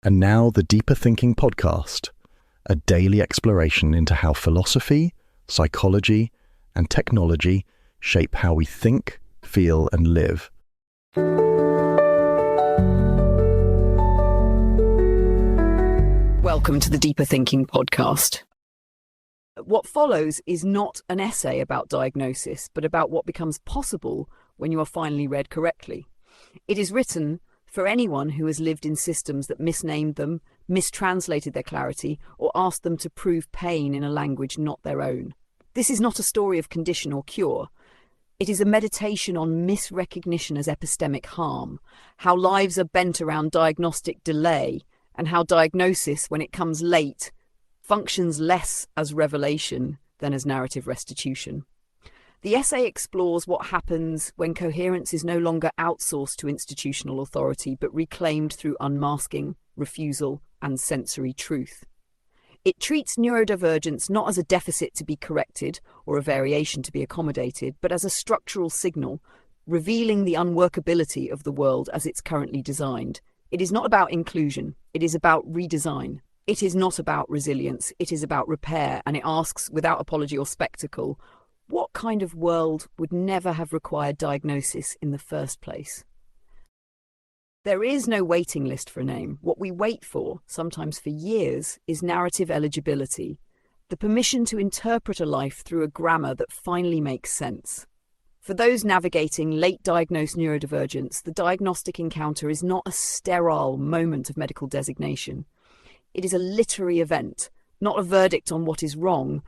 And now the Deeper Thinking podcast, a daily exploration into how philosophy, psychology, and technology shape how we think, feel, and live. Welcome to the Deeper Thinking podcast. What follows is not an essay about diagnosis, but about what becomes possible when you are finally read correctly. It is written for anyone who has lived in systems that misnamed them, mistranslated their clarity, or asked them to prove pain in a language not their own. This is not a story of condition or cure. It is a meditation on misrecognition as epistemic harm, how lives are bent around diagnostic delay, and how diagnosis, when it comes late, functions less as revelation than as narrative restitution. The essay explores what happens when coherence is no longer outsourced to institutional authority, but reclaimed through unmasking, refusal, and sensory truth. It treats neurodivergence not as a deficit to be corrected or a variation to be accommodated, but as a structural signal, revealing the unworkability of the world as it's currently designed. It is not about inclusion, it is about redesign. It is not about resilience, it is about repair, and it asks, without apology or spectacle, what kind of world would never have required diagnosis in the first place? There is no waiting list for a name. What we wait for, sometimes for years, is narrative eligibility, the permission to interpret a life through a grammar that finally makes sense. For those navigating late-diagnosed neurodivergence, the diagnostic encounter is not a sterile moment of medical designation. It is a literary event, not a verdict on what is wrong.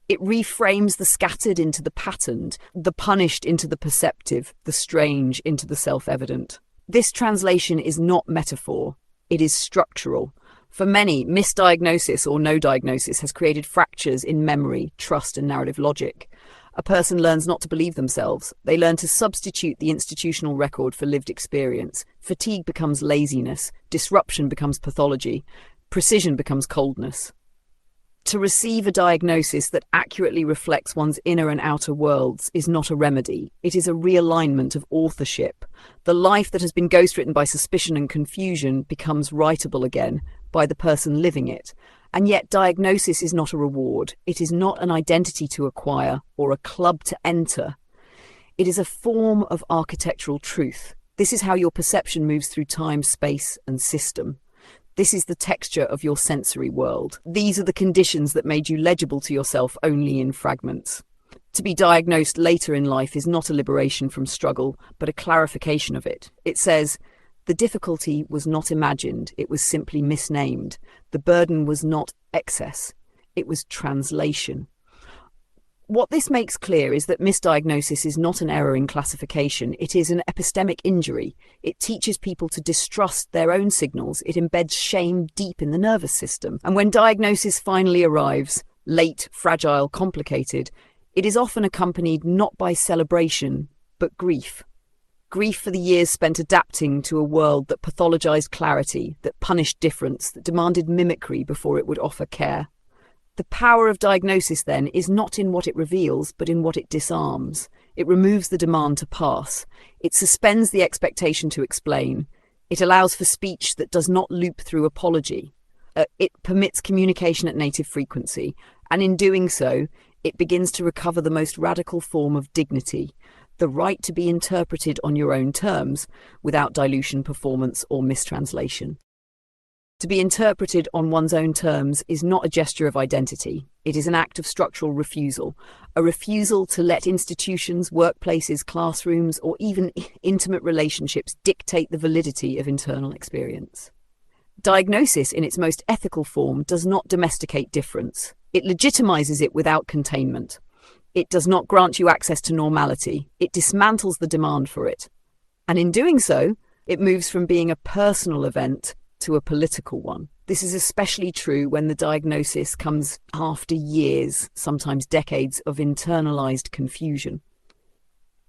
It reframes the scattered into the patterned, the punished into the perceptive, the strange into the self-evident. This translation is not metaphor, it is structural. For many, misdiagnosis or no diagnosis has created fractures in memory, trust, and narrative logic. A person learns not to believe themselves. They learn to substitute the institutional record for lived experience. Fatigue becomes laziness, disruption becomes pathology, precision becomes coldness. To receive a diagnosis that accurately reflects one's inner and outer worlds is not a remedy. It is a realignment of authorship. The life that has been ghostwritten by suspicion and confusion becomes writable again by the person living it. And yet diagnosis is not a reward. It is not an identity to acquire or a club to enter. It is a form of architectural truth. This is how your perception moves through time, space, and system. This is the texture of your sensory world. These are the conditions that made you legible to yourself only in fragments. To be diagnosed later in life is not a liberation from struggle, but a clarification of it. It says, the difficulty was not imagined, it was simply misnamed. The burden was not excess, it was translation. What this makes clear is that misdiagnosis is not an error in classification, it is an epistemic injury. It teaches people to distrust their own signals, it embeds shame deep in the nervous system. And when diagnosis finally arrives, late, fragile, complicated, it is often accompanied not by celebration, but grief. Grief for the years spent adapting to a world that pathologized clarity, that punished difference, that demanded mimicry before it would offer care. The power of diagnosis, then, is not in what it reveals, but in what it disarms. It removes the demand to pass. It suspends the expectation to explain. It allows for speech that does not loop through apology. It permits communication at native frequency. And in doing so, it begins to recover the most radical form of dignity, the right to be interpreted on your own terms, without dilution, performance, or mistranslation. To be interpreted on one's own terms is not a gesture of identity. It is an act of structural refusal, a refusal to let institutions, workplaces, classrooms, or even intimate relationships dictate the validity of internal experience. Diagnosis, in its most ethical form, does not domesticate difference. It legitimizes it without containment. It does not grant you access to normality. It dismantles the demand for it. And in doing so, it moves from being a personal event to a political one. This is especially true when the diagnosis comes after years, sometimes decades, of internalized confusion.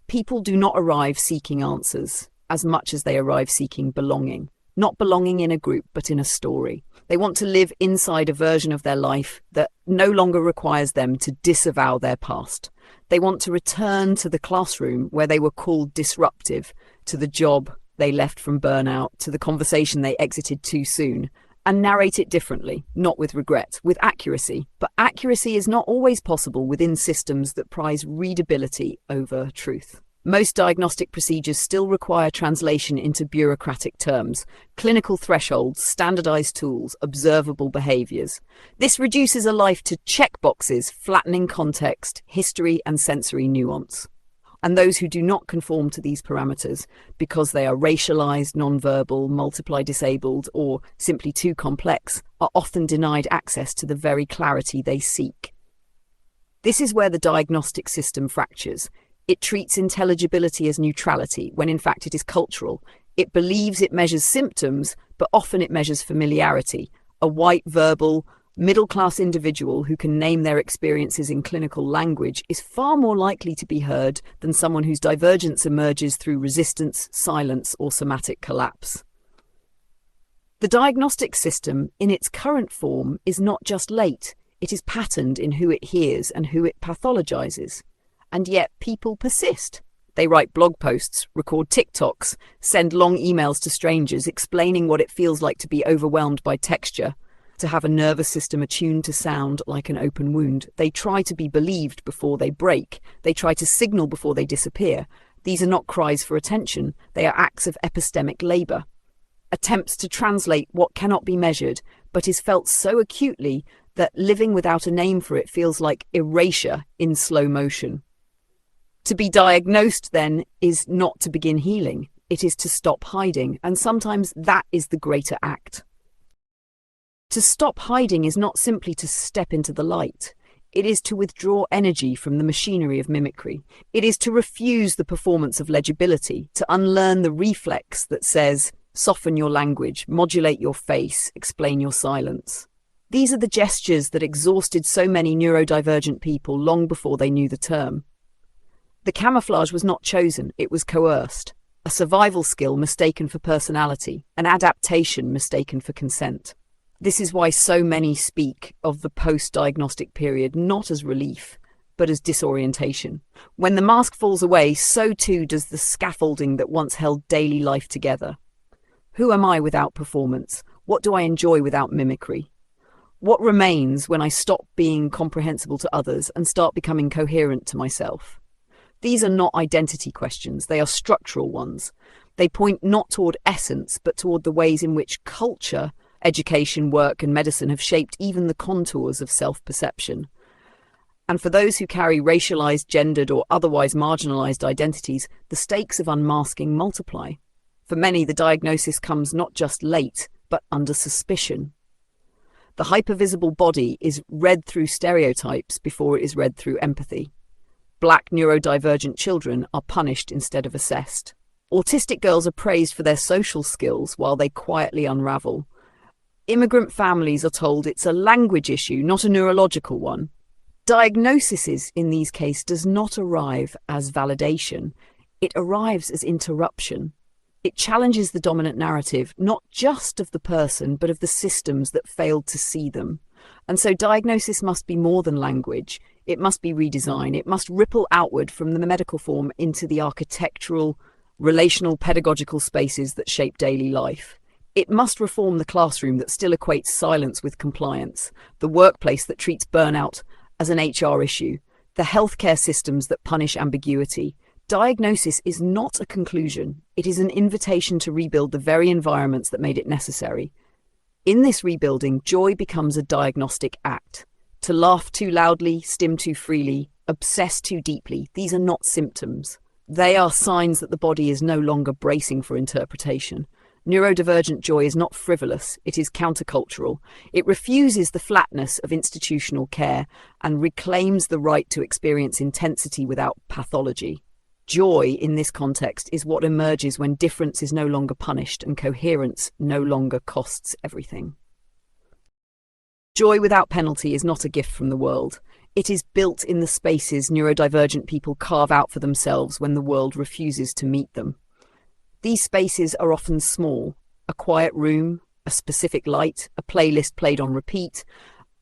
People do not arrive seeking answers as much as they arrive seeking belonging. Not belonging in a group, but in a story. They want to live inside a version of their life that no longer requires them to disavow their past. They want to return to the classroom where they were called disruptive, to the job they left from burnout, to the conversation they exited too soon, and narrate it differently, not with regret, with accuracy. But accuracy is not always possible within systems that prize readability over truth. Most diagnostic procedures still require translation into bureaucratic terms, clinical thresholds, standardized tools, observable behaviors. This reduces a life to checkboxes, flattening context, history, and sensory nuance. And those who do not conform to these parameters because they are racialized, nonverbal, multiply disabled, or simply too complex, are often denied access to the very clarity they seek. This is where the diagnostic system fractures. It treats intelligibility as neutrality, when in fact it is cultural. It believes it measures symptoms, but often it measures familiarity. A white, verbal, middle-class individual who can name their experiences in clinical language is far more likely to be heard than someone whose divergence emerges through resistance, silence, or somatic collapse. The diagnostic system, in its current form, is not just late. It is patterned in who it hears and who it pathologizes. And yet people persist. They write blog posts, record TikToks, send long emails to strangers explaining what it feels like to be overwhelmed by texture, to have a nervous system attuned to sound like an open wound. They try to be believed before they break. They try to signal before they disappear. These are not cries for attention. They are acts of epistemic labor. Attempts to translate what cannot be measured, but is felt so acutely that living without a name for it feels like erasure in slow motion. To be diagnosed, then, is not to begin healing. It is to stop hiding, and sometimes that is the greater act. To stop hiding is not simply to step into the light. It is to withdraw energy from the machinery of mimicry. It is to refuse the performance of legibility, to unlearn the reflex that says, soften your language, modulate your face, explain your silence. These are the gestures that exhausted so many neurodivergent people long before they knew the term. The camouflage was not chosen, it was coerced. A survival skill mistaken for personality, an adaptation mistaken for consent. This is why so many speak of the post-diagnostic period not as relief, but as disorientation. When the mask falls away, so too does the scaffolding that once held daily life together. Who am I without performance? What do I enjoy without mimicry? What remains when I stop being comprehensible to others and start becoming coherent to myself? These are not identity questions, they are structural ones. They point not toward essence, but toward the ways in which culture, education, work, and medicine have shaped even the contours of self-perception. And for those who carry racialized, gendered, or otherwise marginalized identities, the stakes of unmasking multiply. For many, the diagnosis comes not just late, but under suspicion. The hypervisible body is read through stereotypes before it is read through empathy. Black neurodivergent children are punished instead of assessed. Autistic girls are praised for their social skills while they quietly unravel. Immigrant families are told it's a language issue, not a neurological one. Diagnosis in these cases does not arrive as validation. It arrives as interruption. It challenges the dominant narrative, not just of the person, but of the systems that failed to see them. And so diagnosis must be more than language. It must be redesign. It must ripple outward from the medical form into the architectural, relational, pedagogical spaces that shape daily life. It must reform the classroom that still equates silence with compliance, the workplace that treats burnout as an HR issue, the healthcare systems that punish ambiguity. Diagnosis is not a conclusion. It is an invitation to rebuild the very environments that made it necessary. In this rebuilding, joy becomes a diagnostic act. To laugh too loudly, stim too freely, obsess too deeply, these are not symptoms. They are signs that the body is no longer bracing for interpretation. Neurodivergent joy is not frivolous, it is countercultural. It refuses the flatness of institutional care and reclaims the right to experience intensity without pathology. Joy, in this context, is what emerges when difference is no longer punished and coherence no longer costs everything. Joy without penalty is not a gift from the world. It is built in the spaces neurodivergent people carve out for themselves when the world refuses to meet them. These spaces are often small: a quiet room, a specific light, a playlist played on repeat,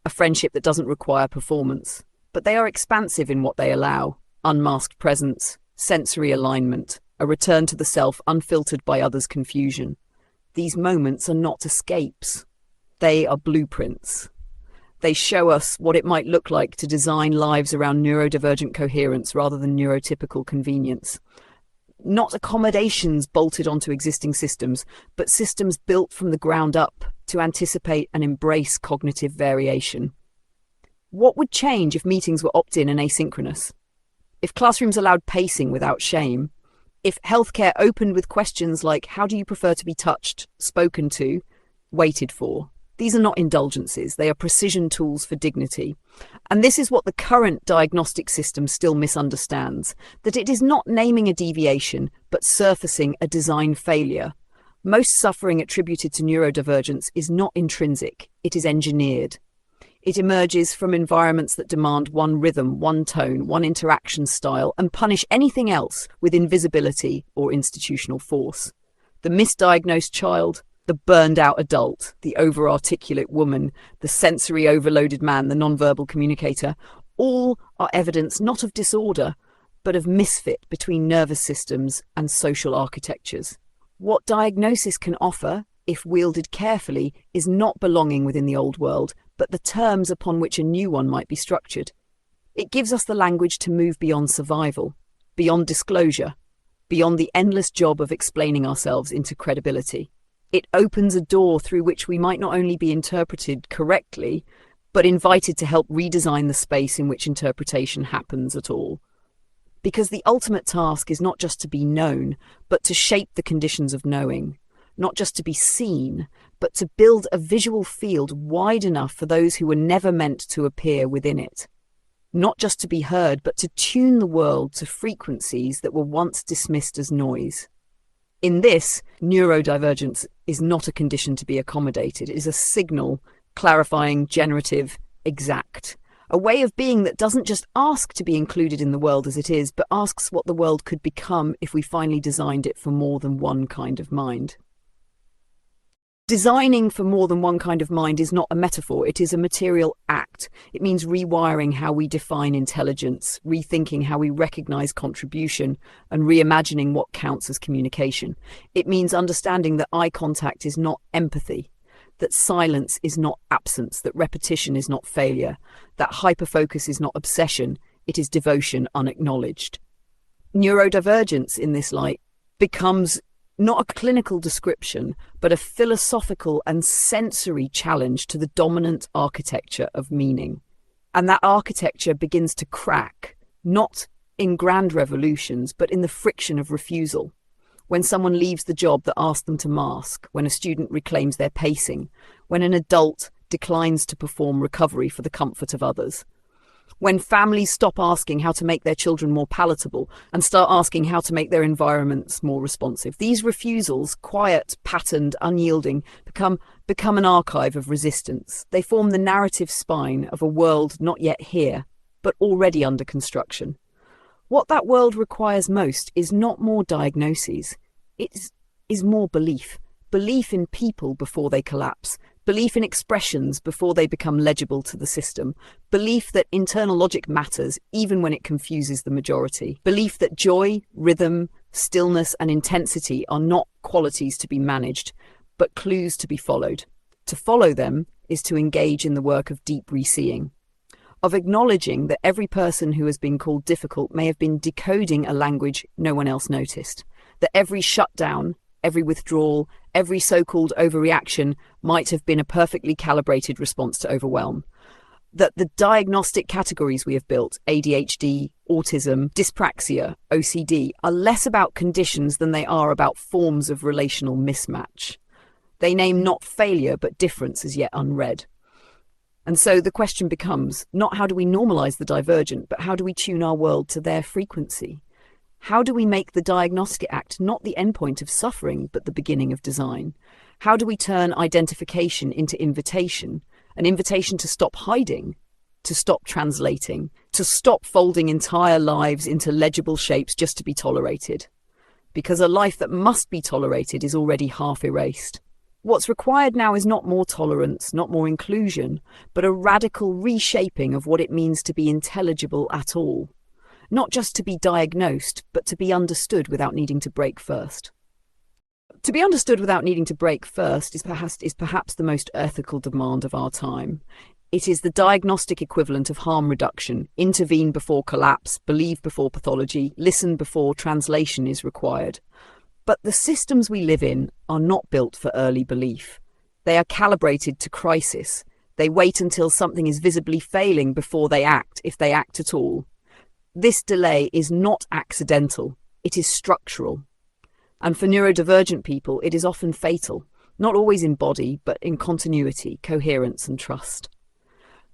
a friendship that doesn't require performance. But they are expansive in what they allow: unmasked presence, sensory alignment, a return to the self unfiltered by others' confusion. These moments are not escapes. They are blueprints. They show us what it might look like to design lives around neurodivergent coherence rather than neurotypical convenience. Not accommodations bolted onto existing systems, but systems built from the ground up to anticipate and embrace cognitive variation. What would change if meetings were opt-in and asynchronous? If classrooms allowed pacing without shame? If healthcare opened with questions like, how do you prefer to be touched, spoken to, waited for? These are not indulgences, they are precision tools for dignity. And this is what the current diagnostic system still misunderstands, that it is not naming a deviation, but surfacing a design failure. Most suffering attributed to neurodivergence is not intrinsic, it is engineered. It emerges from environments that demand one rhythm, one tone, one interaction style, and punish anything else with invisibility or institutional force. The misdiagnosed child, the burned-out adult, the over-articulate woman, the sensory-overloaded man, the non-verbal communicator, all are evidence not of disorder, but of misfit between nervous systems and social architectures. What diagnosis can offer, if wielded carefully, is not belonging within the old world, but the terms upon which a new one might be structured. It gives us the language to move beyond survival, beyond disclosure, beyond the endless job of explaining ourselves into credibility. It opens a door through which we might not only be interpreted correctly, but invited to help redesign the space in which interpretation happens at all. Because the ultimate task is not just to be known, but to shape the conditions of knowing. Not just to be seen, but to build a visual field wide enough for those who were never meant to appear within it. Not just to be heard, but to tune the world to frequencies that were once dismissed as noise. In this, neurodivergence is not a condition to be accommodated. It is a signal, clarifying, generative, exact. A way of being that doesn't just ask to be included in the world as it is, but asks what the world could become if we finally designed it for more than one kind of mind. Designing for more than one kind of mind is not a metaphor, it is a material act. It means rewiring how we define intelligence, rethinking how we recognize contribution, and reimagining what counts as communication. It means understanding that eye contact is not empathy, that silence is not absence, that repetition is not failure, that hyperfocus is not obsession, it is devotion unacknowledged. Neurodivergence in this light becomes not a clinical description, but a philosophical and sensory challenge to the dominant architecture of meaning. And that architecture begins to crack, not in grand revolutions, but in the friction of refusal. When someone leaves the job that asked them to mask, when a student reclaims their pacing, when an adult declines to perform recovery for the comfort of others. When families stop asking how to make their children more palatable and start asking how to make their environments more responsive. These refusals, quiet, patterned, unyielding, become an archive of resistance. They form the narrative spine of a world not yet here, but already under construction. What that world requires most is not more diagnoses. It is more belief. Belief in people before they collapse. Belief in expressions before they become legible to the system. Belief that internal logic matters even when it confuses the majority. Belief that joy, rhythm, stillness, and intensity are not qualities to be managed, but clues to be followed. To follow them is to engage in the work of deep reseeing, of acknowledging that every person who has been called difficult may have been decoding a language no one else noticed, that every shutdown, every withdrawal, every so-called overreaction might have been a perfectly calibrated response to overwhelm. That the diagnostic categories we have built, ADHD, autism, dyspraxia, OCD, are less about conditions than they are about forms of relational mismatch. They name not failure, but difference as yet unread. And so the question becomes, not how do we normalize the divergent, but how do we tune our world to their frequency? How do we make the diagnostic act not the endpoint of suffering, but the beginning of design? How do we turn identification into invitation, an invitation to stop hiding, to stop translating, to stop folding entire lives into legible shapes just to be tolerated? Because a life that must be tolerated is already half erased. What's required now is not more tolerance, not more inclusion, but a radical reshaping of what it means to be intelligible at all. Not just to be diagnosed, but to be understood without needing to break first. To be understood without needing to break first is perhaps the most ethical demand of our time. It is the diagnostic equivalent of harm reduction: intervene before collapse, believe before pathology, listen before translation is required. But the systems we live in are not built for early belief. They are calibrated to crisis. They wait until something is visibly failing before they act, if they act at all. This delay is not accidental, it is structural. And for neurodivergent people, it is often fatal, not always in body, but in continuity, coherence, and trust.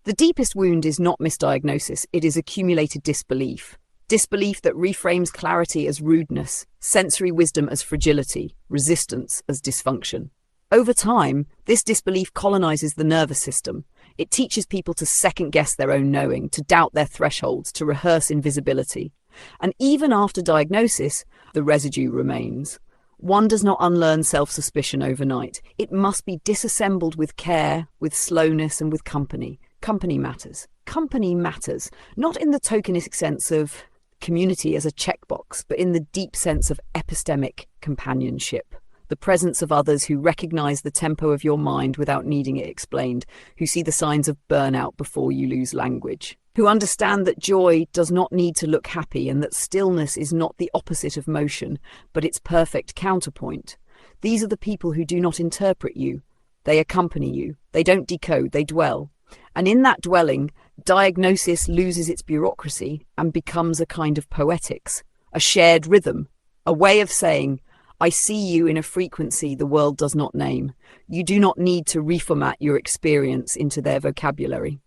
The deepest wound is not misdiagnosis, it is accumulated disbelief. Disbelief that reframes clarity as rudeness, sensory wisdom as fragility, resistance as dysfunction. Over time, this disbelief colonizes the nervous system. It teaches people to second-guess their own knowing, to doubt their thresholds, to rehearse invisibility. And even after diagnosis, the residue remains. One does not unlearn self-suspicion overnight. It must be disassembled with care, with slowness, and with company. Company matters. Company matters, not in the tokenistic sense of community as a checkbox, but in the deep sense of epistemic companionship. The presence of others who recognize the tempo of your mind without needing it explained, who see the signs of burnout before you lose language, who understand that joy does not need to look happy and that stillness is not the opposite of motion, but its perfect counterpoint. These are the people who do not interpret you. They accompany you. They don't decode, they dwell. And in that dwelling, diagnosis loses its bureaucracy and becomes a kind of poetics, a shared rhythm, a way of saying, I see you in a frequency the world does not name. You do not need to reformat your experience into their vocabulary.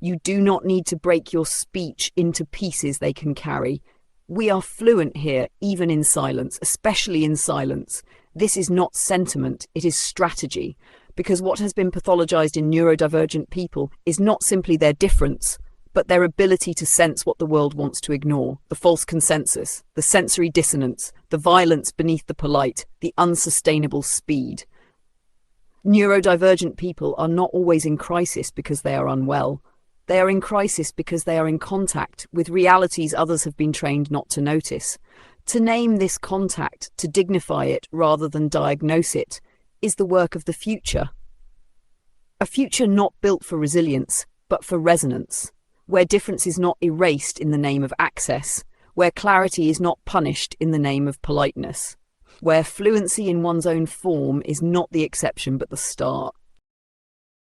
You do not need to break your speech into pieces they can carry. We are fluent here, even in silence, especially in silence. This is not sentiment, it is strategy. Because what has been pathologized in neurodivergent people is not simply their difference, but their ability to sense what the world wants to ignore, the false consensus, the sensory dissonance, the violence beneath the polite, the unsustainable speed. Neurodivergent people are not always in crisis because they are unwell. They are in crisis because they are in contact with realities others have been trained not to notice. To name this contact, to dignify it rather than diagnose it, is the work of the future. A future not built for resilience, but for resonance, where difference is not erased in the name of access, where clarity is not punished in the name of politeness, where fluency in one's own form is not the exception but the start.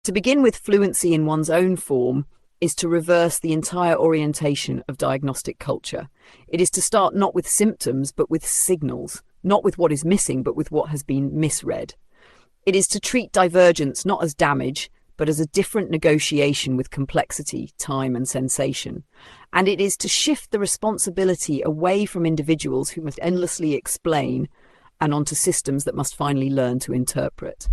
To begin with fluency in one's own form is to reverse the entire orientation of diagnostic culture. It is to start not with symptoms but with signals, not with what is missing but with what has been misread. It is to treat divergence not as damage, but as a different negotiation with complexity, time, and sensation. And it is to shift the responsibility away from individuals who must endlessly explain and onto systems that must finally learn to interpret.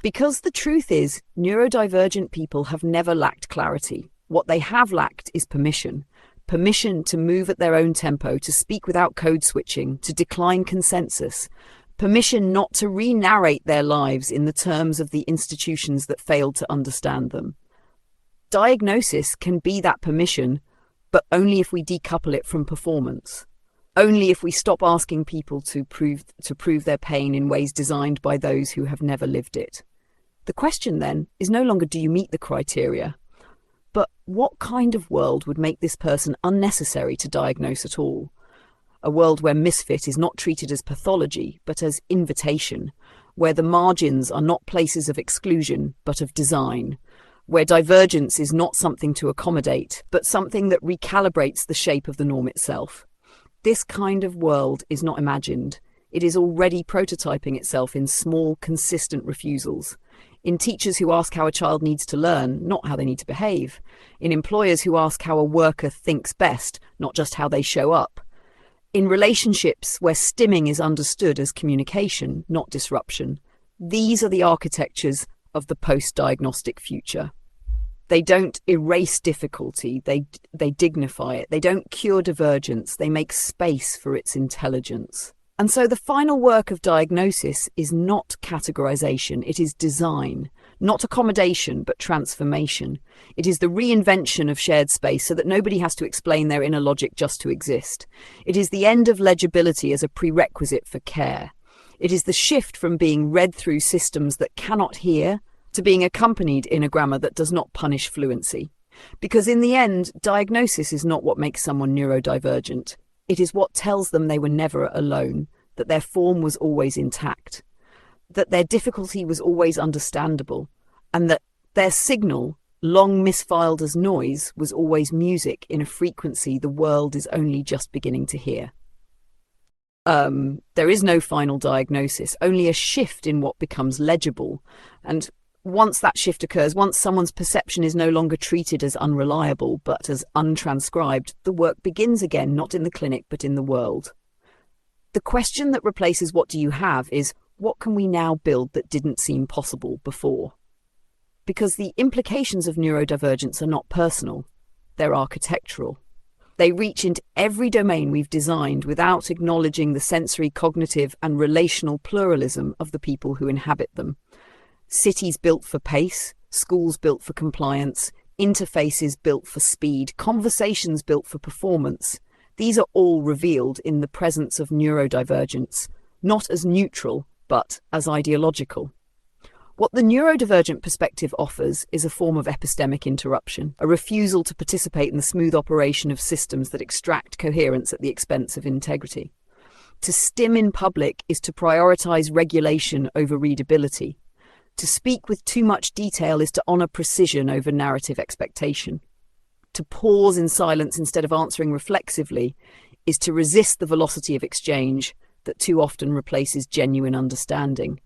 Because the truth is, neurodivergent people have never lacked clarity. What they have lacked is permission. Permission to move at their own tempo, to speak without code switching, to decline consensus. Permission not to re-narrate their lives in the terms of the institutions that failed to understand them. Diagnosis can be that permission, but only if we decouple it from performance. Only if we stop asking people to prove their pain in ways designed by those who have never lived it. The question then is no longer do you meet the criteria, but what kind of world would make this person unnecessary to diagnose at all? A world where misfit is not treated as pathology, but as invitation, where the margins are not places of exclusion, but of design, where divergence is not something to accommodate, but something that recalibrates the shape of the norm itself. This kind of world is not imagined. It is already prototyping itself in small, consistent refusals. In teachers who ask how a child needs to learn, not how they need to behave. In employers who ask how a worker thinks best, not just how they show up. In relationships where stimming is understood as communication, not disruption. These are the architectures of the post-diagnostic future. They don't erase difficulty, they dignify it. They don't cure divergence, they make space for its intelligence. And so the final work of diagnosis is not categorization, it is design. Not accommodation, but transformation. It is the reinvention of shared space so that nobody has to explain their inner logic just to exist. It is the end of legibility as a prerequisite for care. It is the shift from being read through systems that cannot hear to being accompanied in a grammar that does not punish fluency. Because in the end, diagnosis is not what makes someone neurodivergent. It is what tells them they were never alone, that their form was always intact, that their difficulty was always understandable, and that their signal, long misfiled as noise, was always music in a frequency the world is only just beginning to hear. There is no final diagnosis, only a shift in what becomes legible. And once that shift occurs, once someone's perception is no longer treated as unreliable but as untranscribed, the work begins again, not in the clinic but in the world. The question that replaces what do you have is, what can we now build that didn't seem possible before? Because the implications of neurodivergence are not personal, they're architectural. They reach into every domain we've designed without acknowledging the sensory, cognitive, and relational pluralism of the people who inhabit them. Cities built for pace, schools built for compliance, interfaces built for speed, conversations built for performance. These are all revealed in the presence of neurodivergence, not as neutral, but as ideological. What the neurodivergent perspective offers is a form of epistemic interruption, a refusal to participate in the smooth operation of systems that extract coherence at the expense of integrity. To stim in public is to prioritize regulation over readability. To speak with too much detail is to honor precision over narrative expectation. To pause in silence instead of answering reflexively is to resist the velocity of exchange that too often replaces genuine understanding.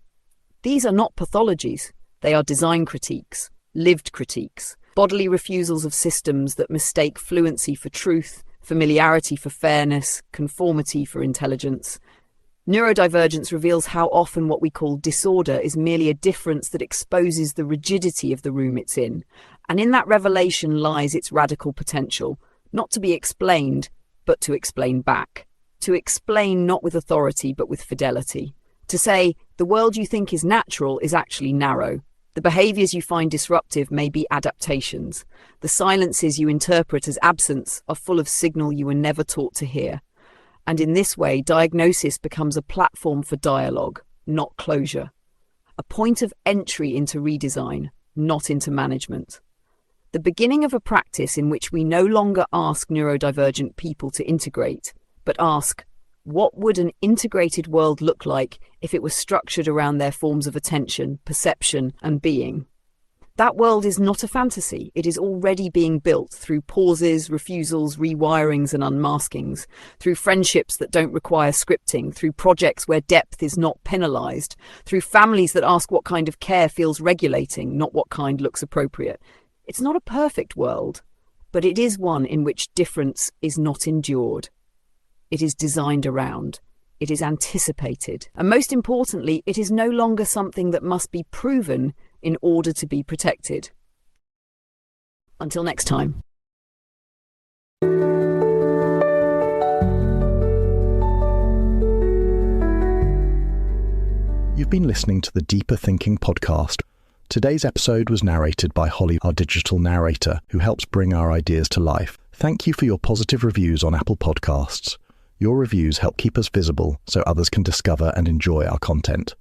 These are not pathologies, they are design critiques, lived critiques, bodily refusals of systems that mistake fluency for truth, familiarity for fairness, conformity for intelligence. Neurodivergence reveals how often what we call disorder is merely a difference that exposes the rigidity of the room it's in, and in that revelation lies its radical potential, not to be explained, but to explain back. To explain not with authority, but with fidelity. To say, the world you think is natural is actually narrow. The behaviours you find disruptive may be adaptations. The silences you interpret as absence are full of signal you were never taught to hear. And in this way, diagnosis becomes a platform for dialogue, not closure. A point of entry into redesign, not into management. The beginning of a practice in which we no longer ask neurodivergent people to integrate, but ask, what would an integrated world look like if it was structured around their forms of attention, perception, and being? That world is not a fantasy. It is already being built through pauses, refusals, rewirings, and unmaskings, through friendships that don't require scripting, through projects where depth is not penalized, through families that ask what kind of care feels regulating, not what kind looks appropriate. It's not a perfect world, but it is one in which difference is not endured. It is designed around. It is anticipated. And most importantly, it is no longer something that must be proven in order to be protected. Until next time. You've been listening to the Deeper Thinking podcast. Today's episode was narrated by Holly, our digital narrator, who helps bring our ideas to life. Thank you for your positive reviews on Apple Podcasts. Your reviews help keep us visible so others can discover and enjoy our content.